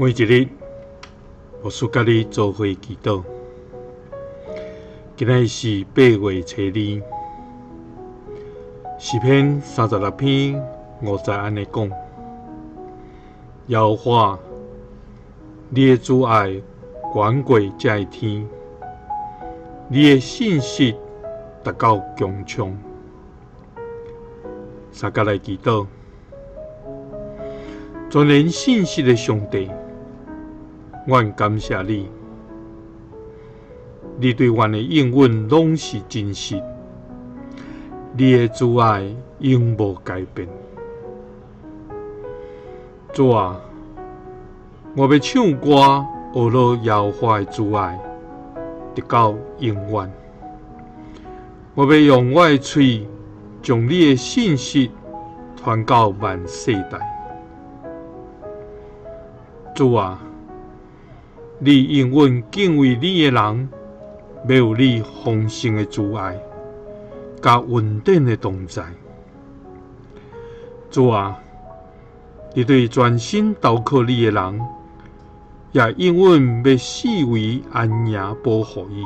每一日，牧师甲你做伙祈祷。今日是8月初2，诗篇36篇50安尼讲：耶和华，你的慈爱远过这的天，你的信实达到穹苍。三甲来祈祷，全能信实的上帝，阮感谢你，你对阮的应允拢是真实，你的慈爱永无改变。主啊，我要唱歌学了耶和华的慈爱，直到永远。我要用我的嘴，将你的信息传到万世代。主啊，你应允敬畏你的人，要有你丰盛的慈爱，甲稳定的同在。主啊，你对专心投靠你的人，也应允要四围安营保护伊。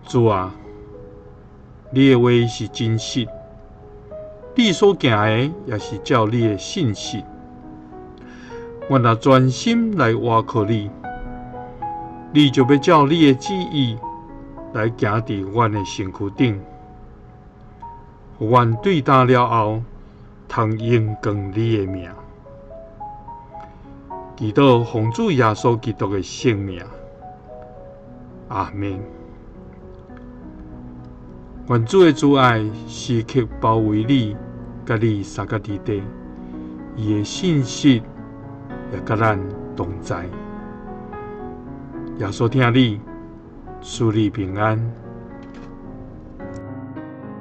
主啊，你的话是真实，你所行的也是照你的信息。阮若专心来倚靠你，你就要照你的旨意来行伫阮的身躯顶，互阮对答了后，通荣光你的名。祈祷奉主耶稣基督的圣名，阿们。愿主的慈爱时刻包围你，甲你三个伫地，伊的信息也甲咱同在。耶稣听你，赐你平安。